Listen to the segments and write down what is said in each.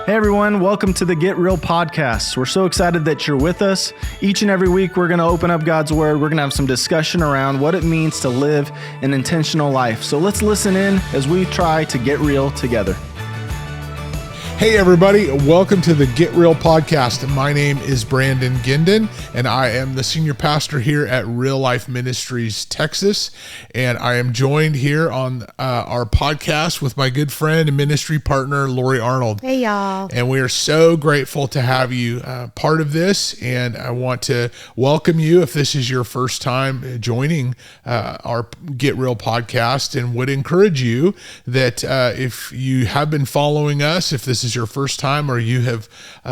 Hey everyone, welcome to the Get Real podcast. We're so excited that you're with us. Each and every week, we're going to open up God's Word. We're going to have some discussion around what it means to live an intentional life. So let's listen in as we try to get real together. Hey everybody, welcome to the Get Real podcast. My name is Brandon Ginden, and I am the senior pastor here at Real Life Ministries, Texas. And I am joined here on our podcast with my good friend and ministry partner, Lori Arnold. Hey y'all. And we are so grateful to have you part of this. And I want to welcome you if this is your first time joining our Get Real podcast, and would encourage you that if you have been following us, if this is your first time or you have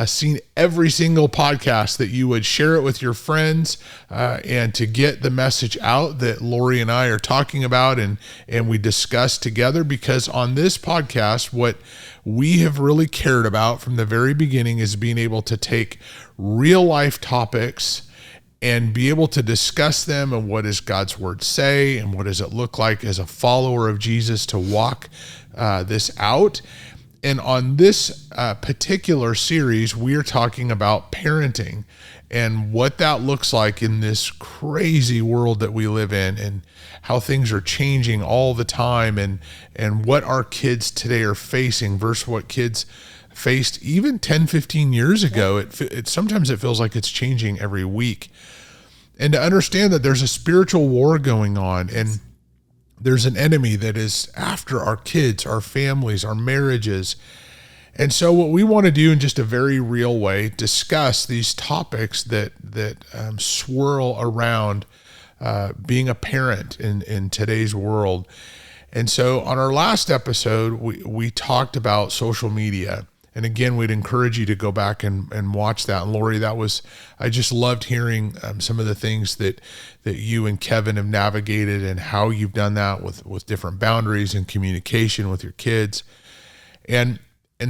seen every single podcast, that you would share it with your friends and to get the message out that Lori and I are talking about and we discuss together. Because on this podcast, what we have really cared about from the very beginning is being able to take real life topics and be able to discuss them, and what does God's word say, and what does it look like as a follower of Jesus to walk this out. And on this particular series, we're talking about parenting and what that looks like in this crazy world that we live in, and how things are changing all the time, and what our kids today are facing versus what kids faced even 10, 15 years ago. It sometimes it feels like it's changing every week. And to understand that there's a spiritual war going on, and there's an enemy that is after our kids, our families, our marriages. And so what we want to do in just a very real way, discuss these topics that swirl around being a parent in today's world. And so on our last episode, we talked about social media. And again, we'd encourage you to go back and watch that. And Lori, I just loved hearing some of the things that you and Kevin have navigated, and how you've done that with different boundaries and communication with your kids. And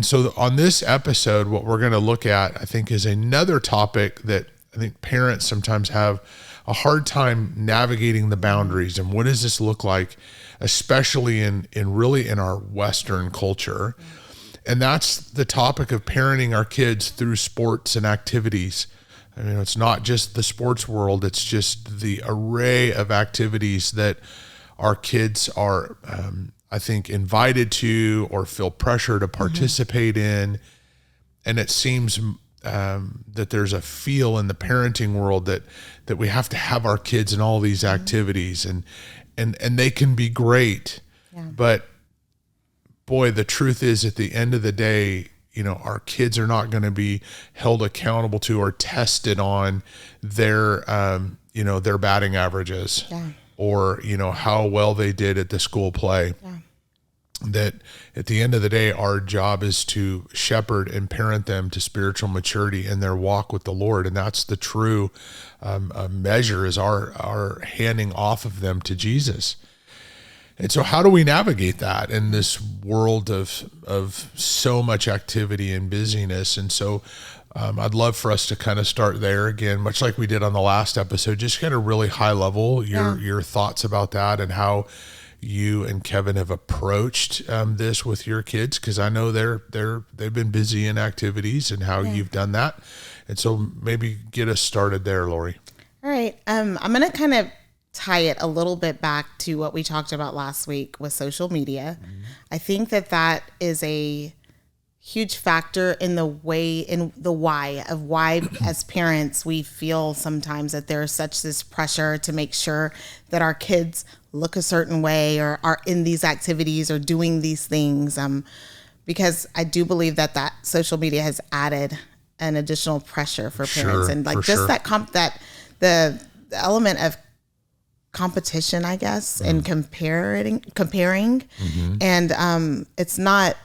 so on this episode, what we're going to look at, I think, is another topic that I think parents sometimes have a hard time navigating the boundaries. And what does this look like, especially in our Western culture? And that's the topic of parenting our kids through sports and activities. I mean, it's not just the sports world, it's just the array of activities that our kids are, I think, invited to or feel pressure to participate in. And it seems that there's a feel in the parenting world that we have to have our kids in all these activities, and they can be great. Yeah. But boy, the truth is, at the end of the day, our kids are not going to be held accountable to or tested on their batting averages, or, how well they did at the school play. Yeah. That at the end of the day, our job is to shepherd and parent them to spiritual maturity in their walk with the Lord. And that's the true measure, is our handing off of them to Jesus. And so how do we navigate that in this world of so much activity and busyness? And so I'd love for us to kind of start there again, much like we did on the last episode, just kind of really high level, your thoughts about that, and how you and Kevin have approached this with your kids, because I know they've been busy in activities, and how you've done that. And so maybe get us started there, Lori. All right. I'm going to kind of tie it a little bit back to what we talked about last week with social media. Mm-hmm. I think that is a huge factor in the why as parents we feel sometimes that there's such this pressure to make sure that our kids look a certain way, or are in these activities, or doing these things. Because I do believe that social media has added an additional pressure for parents, and the element of competition, I guess, and comparing, mm-hmm. and it's not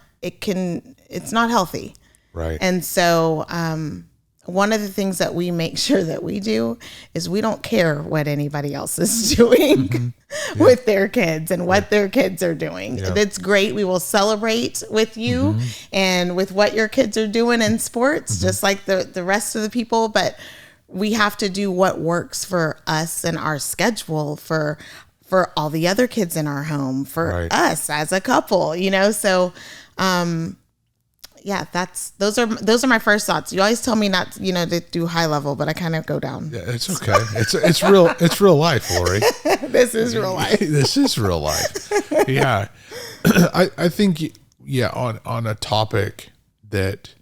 healthy, right? And so one of the things that we make sure that we do is we don't care what anybody else is doing mm-hmm. with their kids and what their kids are doing. Yeah. It's great. We will celebrate with you mm-hmm. and with what your kids are doing in sports, mm-hmm. just like the rest of the people, but we have to do what works for us and our schedule, for all the other kids in our home, for us as a couple, so yeah, those are my first thoughts. You always tell me not, to do high level, but I kind of go down. Yeah, it's okay. It's real life, Lori. This is real life. This is real life. Yeah. I think, on a topic that,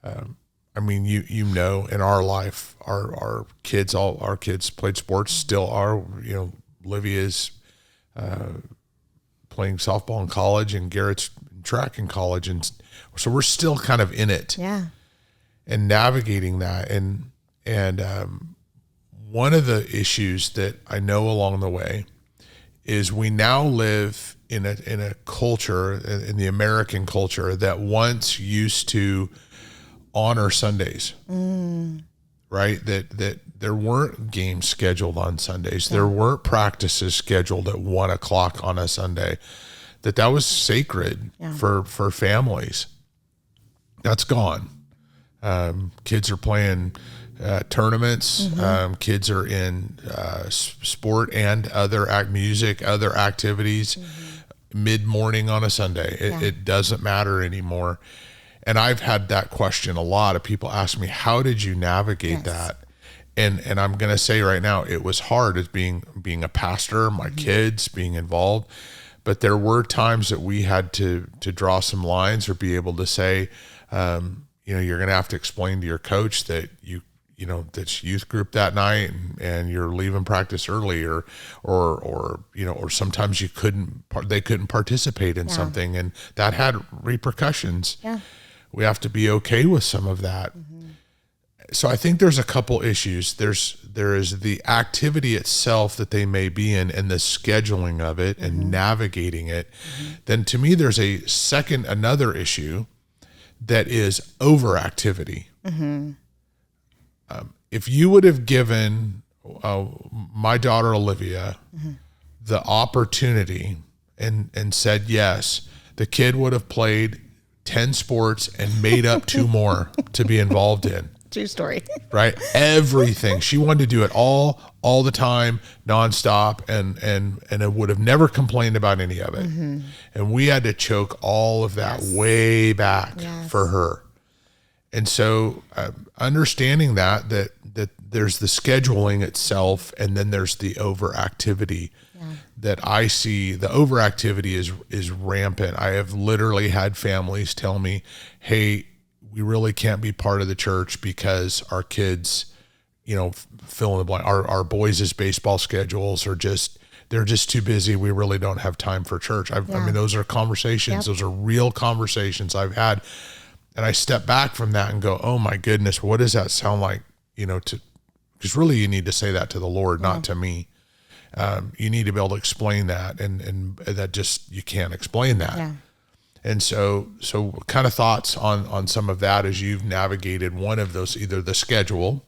in our life, our kids played sports, still are, Olivia's, playing softball in college, and Garrett's track in college. And so we're still kind of in it, and navigating that. And one of the issues that I know along the way is we now live in a culture, in the American culture, that once used to honor Sundays, right? That there weren't games scheduled on Sundays. There weren't practices scheduled at 1:00 on a Sunday. That was sacred for families. That's gone. Kids are playing tournaments. Kids are in sport and other music, other activities mid-morning on a Sunday. It doesn't matter anymore. And I've had that question. A lot of people ask me, how did you navigate that? And I'm going to say right now, it was hard as being a pastor, my kids being involved. But there were times that we had to draw some lines, or be able to say, you're going to have to explain to your coach that that's youth group that night, and you're leaving practice early, or sometimes they couldn't participate in something, and that had repercussions. Yeah. We have to be okay with some of that. So I think there's a couple issues. There is the activity itself that they may be in, and the scheduling of it and navigating it. Then to me, there's another issue that is overactivity. If you would have given my daughter Olivia the opportunity and said yes, the kid would have played 10 sports and made up 2 more to be involved in. True story. Right? Everything. She wanted to do it all the time, nonstop, and it would have never complained about any of it. And we had to choke all of that way back for her. And so understanding that there's the scheduling itself, and then there's the overactivity that I see. The overactivity is rampant. I have literally had families tell me, hey, we really can't be part of the church because our kids, fill in the blank, our boys' baseball schedules they're just too busy. We really don't have time for church. I mean, those are conversations. Those are real conversations I've had. And I step back from that and go, oh my goodness, what does that sound like? Because really you need to say that to the Lord, not to me. You need to be able to explain that, and that just, you can't explain that. Yeah. And so kind of thoughts on some of that as you've navigated one of those, either the schedule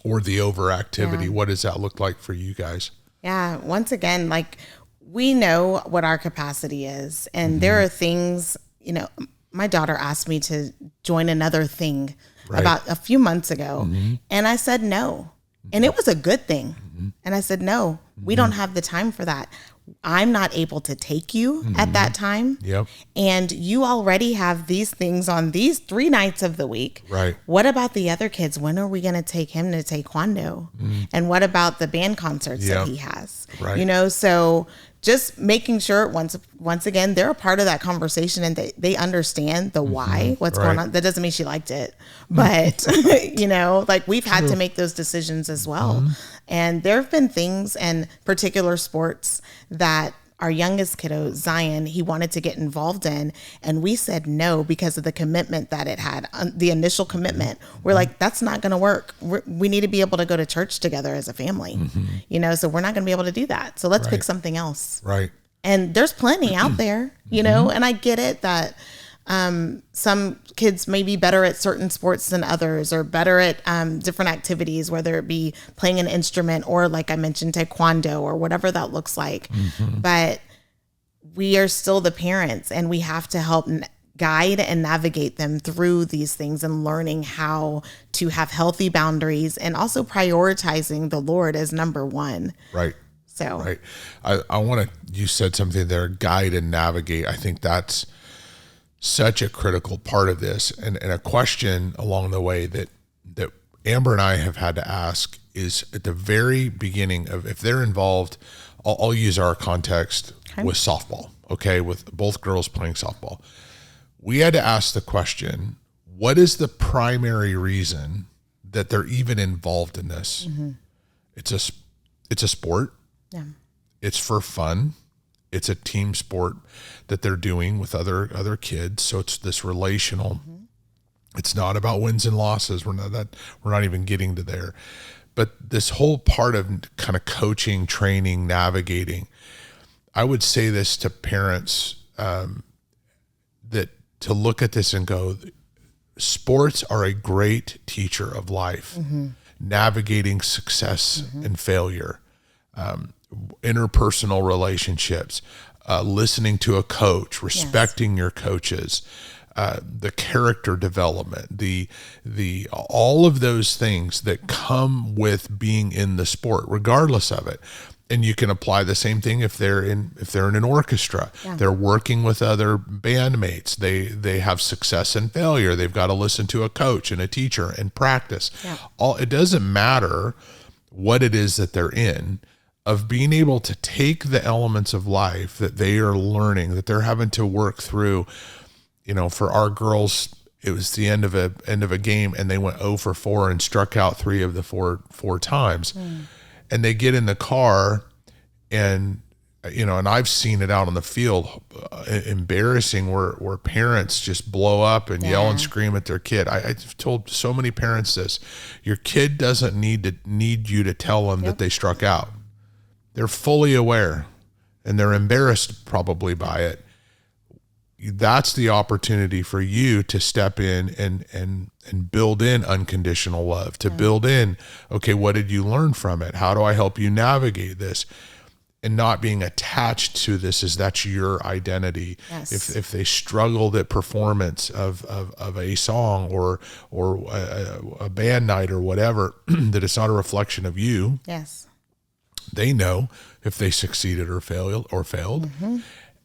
or the overactivity. What does that look like for you guys? Yeah. Once again, we know what our capacity is, and there are things, my daughter asked me to join another thing about a few months ago, and I said no. And it was a good thing. And I said, no, we don't have the time for that. I'm not able to take you at that time. Yep. And you already have these things on these 3 nights of the week. Right. What about the other kids? When are we going to take him to taekwondo? And what about the band concerts that he has? Right. So just making sure once again, they're a part of that conversation, and they understand the why, what's going on. That doesn't mean she liked it, but we've had to make those decisions as well. And there have been things and particular sports that our youngest kiddo, Zion, he wanted to get involved in, and we said no because of the commitment that it had, the initial commitment. We're like, that's not going to work. We need to be able to go to church together as a family, so we're not going to be able to do that. So let's pick something else. Right. And there's plenty out there, and I get it that some kids may be better at certain sports than others, or better at different activities, whether it be playing an instrument or, like I mentioned, taekwondo or whatever that looks like. But we are still the parents, and we have to help guide and navigate them through these things, and learning how to have healthy boundaries, and also prioritizing the Lord as number one. Right. So, right. I want to, you said something there, guide and navigate. I think that's such a critical part of this, and a question along the way that Amber and I have had to ask is at the very beginning of, if they're involved, I'll use our context with softball, okay, with both girls playing softball. We had to ask the question, what is the primary reason that they're even involved in this? Mm-hmm. It's a sport. Yeah. It's for fun. It's a team sport that they're doing with other kids. So it's this relational. Mm-hmm. It's not about wins and losses. We're not even getting to there. But this whole part of kind of coaching, training, navigating, I would say this to parents, that to look at this and go, sports are a great teacher of life, mm-hmm. navigating success mm-hmm. and failure, interpersonal relationships, listening to a coach, respecting your coaches, the character development, the all of those things that come with being in the sport, regardless of it. And you can apply the same thing if they're in an orchestra. Yeah. They're working with other bandmates. They have success and failure. They've got to listen to a coach and a teacher and practice. Yeah. It doesn't matter what it is that they're in, of being able to take the elements of life that they are learning, that they're having to work through. You know, for our girls, it was the end of a game, and they went 0 for 4 and struck out 3 of the four times. Mm. And they get in the car, and and I've seen it out on the field, embarrassing, where parents just blow up and yell and scream at their kid. I've told so many parents this: your kid doesn't need you to tell them that they struck out. They're fully aware, and they're embarrassed probably by it. That's the opportunity for you to step in and build in unconditional love, to build in, okay, what did you learn from it? How do I help you navigate this? And not being attached to this as that's your identity. Yes. If they struggled at performance of a song or a band night or whatever, that it's not a reflection of you. Yes. They know if they succeeded or failed. Mm-hmm.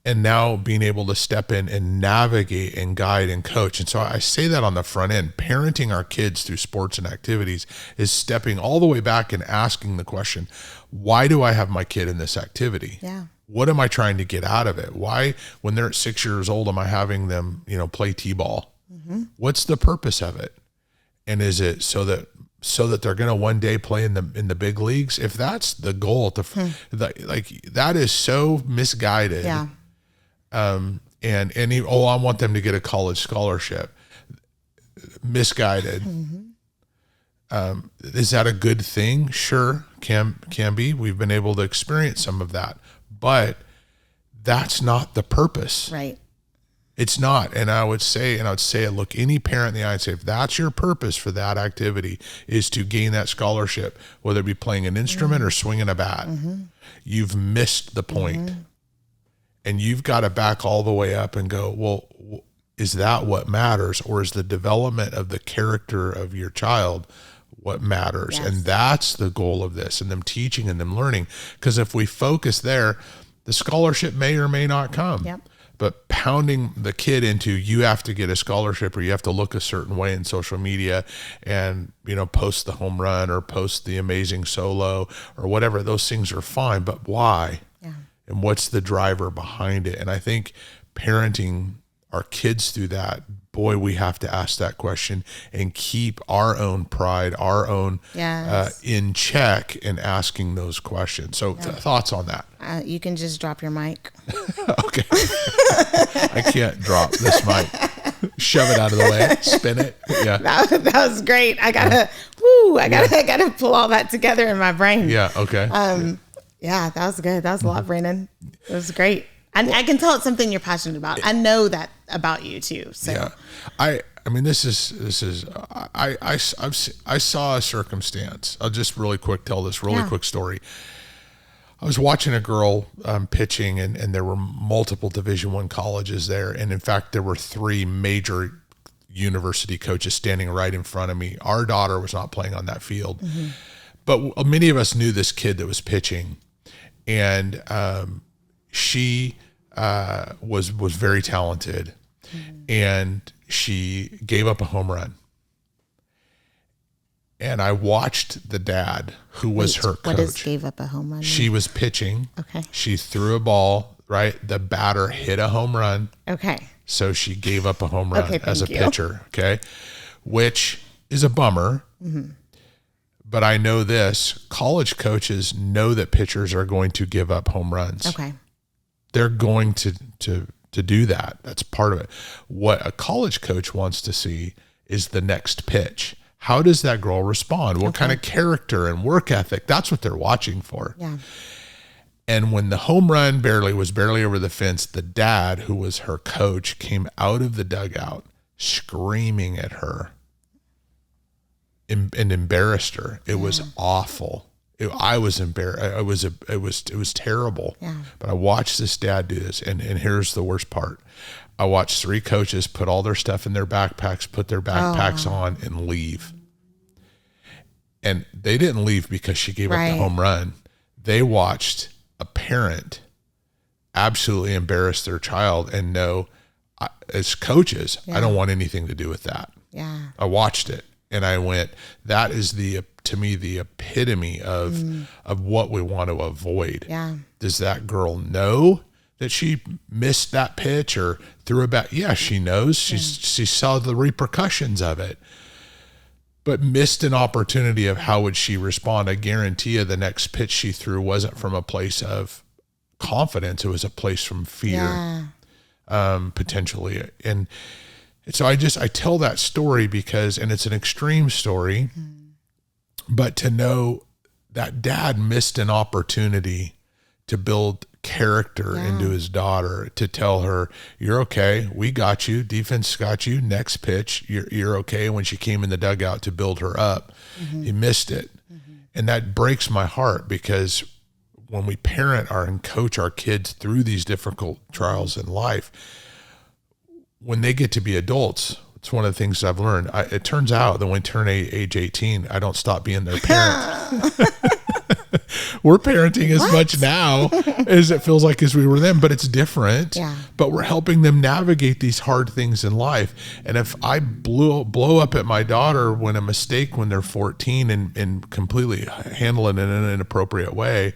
And now being able to step in and navigate and guide and coach. And so I say that on the front end. Parenting our kids through sports and activities is stepping all the way back and asking the question, why do I have my kid in this activity? Yeah. What am I trying to get out of it? Why, when they're at 6 years old, am I having them, play t-ball? Mm-hmm. What's the purpose of it? And is it so that they're going to one day play in the big leagues? If that's the goal, that is so misguided. Yeah. I want them to get a college scholarship. Misguided. Mm-hmm. Is that a good thing? Sure, can be. We've been able to experience some of that, but that's not the purpose. Right. It's not. And I would say, look any parent in the eye and say, if that's your purpose for that activity is to gain that scholarship, whether it be playing an instrument or swinging a bat, you've missed the point. Mm-hmm. And you've got to back all the way up and go, well, is that what matters? Or is the development of the character of your child what matters? Yes. And that's the goal of this, and them teaching and them learning. Because if we focus there, the scholarship may or may not come. Yep. But pounding the kid into, you have to get a scholarship or you have to look a certain way in social media and, post the home run or post the amazing solo or whatever, those things are fine. But why? Yeah. And what's the driver behind it? And I think parenting our kids through that, boy, we have to ask that question and keep our own pride, our own in check in asking those questions. So thoughts on that? You can just drop your mic. Okay. I can't drop this mic. Shove it out of the way. Spin it. Yeah. That was great. I gotta pull all that together in my brain. Yeah. Okay. Yeah, that was good. That was a lot, Brandon. It was great. I can tell it's something you're passionate about. I know that about you too. So yeah, I mean, this is I saw a circumstance. I'll just really quick tell this really quick story. I was watching a girl pitching, and there were multiple Division I colleges there, and in fact, there were 3 major university coaches standing right in front of me. Our daughter was not playing on that field, but many of us knew this kid that was pitching, and she was very talented. and she gave up a home run. And I watched the dad, who was her coach. What does gave up a home run? She was pitching. Okay. She threw a ball, right? The batter hit a home run. Okay. So she gave up a home run as a you. pitcher, okay? Which is a bummer. But I know this, college coaches know that pitchers are going to give up home runs. Okay. They're going to do that. That's part of it. What a college coach wants to see is the next pitch. How does that girl respond? What kind of character and work ethic? That's what they're watching for. Yeah. And when the home run was barely over the fence, the dad, who was her coach, came out of the dugout screaming at her and embarrassed her. It was awful. I was embarrassed. It was terrible. Yeah. But I watched this dad do this, and here's the worst part. I watched 3 coaches put all their stuff in their backpacks, put their backpacks on, and leave. And they didn't leave because she gave up the home run. They watched a parent absolutely embarrass their child and know, as coaches, I don't want anything to do with that. Yeah. I watched it and I went, that is to me, the epitome of what we want to avoid. Yeah. Does that girl know that she missed that pitch or threw it back? Yeah, she knows. She saw the repercussions of it, but missed an opportunity of how would she respond. I guarantee you the next pitch she threw wasn't from a place of confidence. It was a place from fear, potentially. And so I tell that story because, and it's an extreme story, but to know that dad missed an opportunity to build character into his daughter, to tell her, you're okay, we got you, defense got you, next pitch, you're okay. When she came in the dugout to build her up, he missed it. And that breaks my heart, because when we parent and coach our kids through these difficult trials in life, when they get to be adults, it's one of the things I've learned. It turns out that when they turn age 18, I don't stop being their parent. We're parenting as much now as it feels like as we were then, but it's different. Yeah. But we're helping them navigate these hard things in life. And if I blow up at my daughter when they're 14 and completely handle it in an inappropriate way,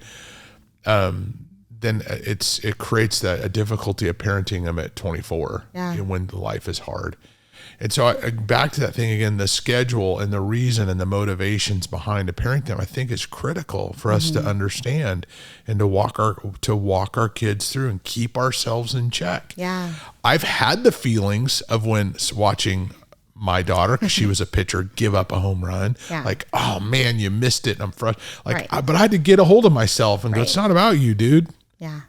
then it creates a difficulty of parenting them at 24 when life is hard. And so back to that thing again, the schedule and the reason and the motivations behind to parent them, I think is critical for us to understand and to walk our kids through and keep ourselves in check. Yeah. I've had the feelings of when watching my daughter, because she was a pitcher, give up a home run. Yeah. Like, oh man, you missed it. And I'm frustrated. But I had to get a hold of myself and go, it's not about you, dude. Yeah.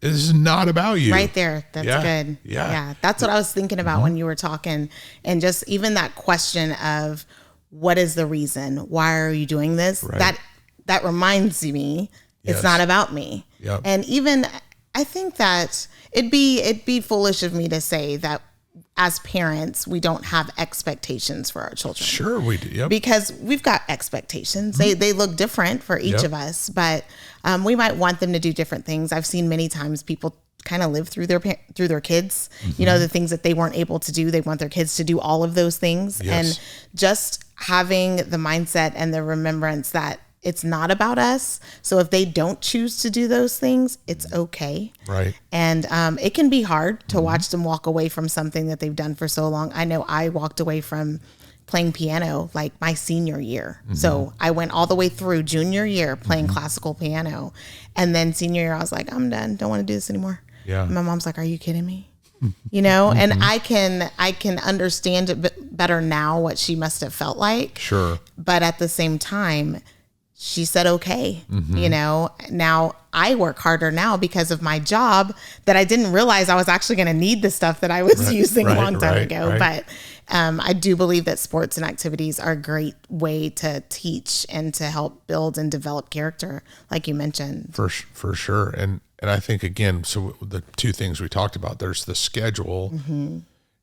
This is not about you. Right there. That's good. Yeah. That's what I was thinking about when you were talking. And just even that question of, what is the reason? Why are you doing this? Right. That reminds me it's not about me. Yep. And even I think that it'd be foolish of me to say that as parents, we don't have expectations for our children. Sure we do. Yep. Because we've got expectations. They look different for each of us, but we might want them to do different things. I've seen many times people kind of live through their kids, the things that they weren't able to do. They want their kids to do all of those things. Yes. And just having the mindset and the remembrance that it's not about us. So if they don't choose to do those things, it's okay. Right. And it can be hard to watch them walk away from something that they've done for so long. I know I walked away from playing piano like my senior year. So I went all the way through junior year playing classical piano. And then senior year, I was like, I'm done. Don't want to do this anymore. Yeah. And my mom's like, are you kidding me? And I can understand a bit better now what she must have felt like. Sure. But at the same time, she said, okay, now I work harder now because of my job that I didn't realize I was actually going to need the stuff that I was using a long time ago. But I do believe that sports and activities are a great way to teach and to help build and develop character, like you mentioned. For sure. And I think, again, so the two things we talked about, there's the schedule,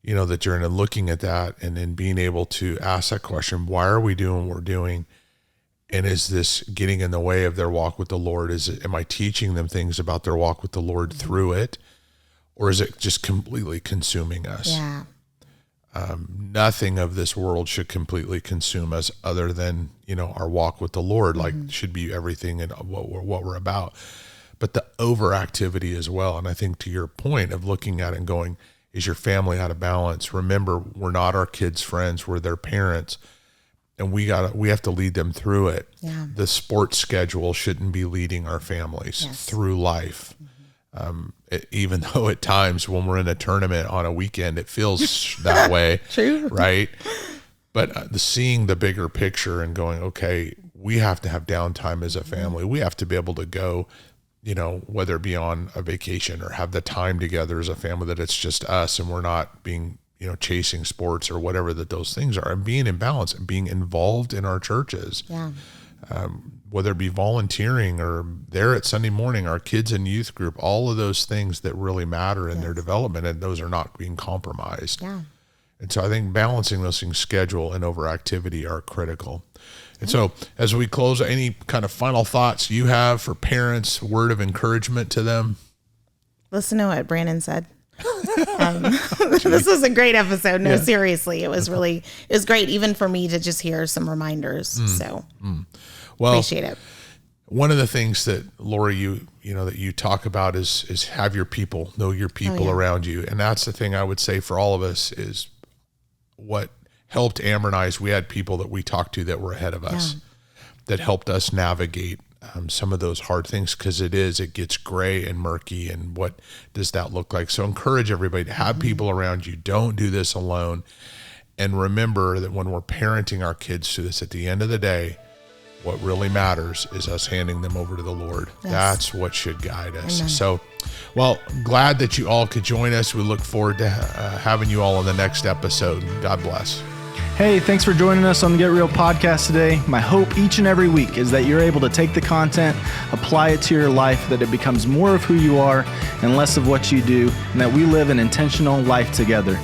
that you're in, and looking at that and then being able to ask that question, why are we doing what we're doing? And is this getting in the way of their walk with the Lord? Am I teaching them things about their walk with the Lord through it? or is it just completely consuming us? Yeah. Nothing of this world should completely consume us other than, our walk with the Lord, should be everything and what we're about. But the overactivity as well. And I think to your point of looking at it and going, is your family out of balance? Remember, we're not our kids' friends, we're their parents. And we have to lead them through it. Yeah. The sports schedule shouldn't be leading our families through life. Even though at times when we're in a tournament on a weekend, it feels that way. True. Right. But seeing the bigger picture and going, okay, we have to have downtime as a family. We have to be able to go, whether it be on a vacation or have the time together as a family, that it's just us and we're not being, chasing sports or whatever those things are, and being in balance and being involved in our churches. Yeah. Whether it be volunteering or there at Sunday morning, our kids and youth group, all of those things that really matter in their development, and those are not being compromised. Yeah. And so I think balancing those things, schedule and overactivity, are critical. And so as we close, any kind of final thoughts you have for parents, word of encouragement to them? Listen to what Brandon said. This was a great episode. No, seriously, it was great even for me to just hear some reminders. So Well, appreciate it. One of the things that Lori, that you talk about is have your people, know your people around you. And that's the thing I would say for all of us is what helped Amber and I is we had people that we talked to that were ahead of us that helped us navigate some of those hard things, because it gets gray and murky, and what does that look like? So encourage everybody to have people around you. Don't do this alone. And remember that when we're parenting our kids through this, at the end of the day, what really matters is us handing them over to the Lord. Yes. That's what should guide us. Amen. So, glad that you all could join us. We look forward to having you all on the next episode. God bless. Hey, thanks for joining us on the Get Real podcast today. My hope each and every week is that you're able to take the content, apply it to your life, that it becomes more of who you are and less of what you do, and that we live an intentional life together.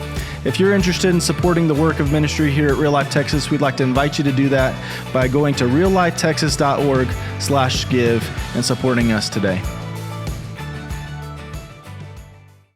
If you're interested in supporting the work of ministry here at Real Life Texas, we'd like to invite you to do that by going to reallifetexas.org/give and supporting us today.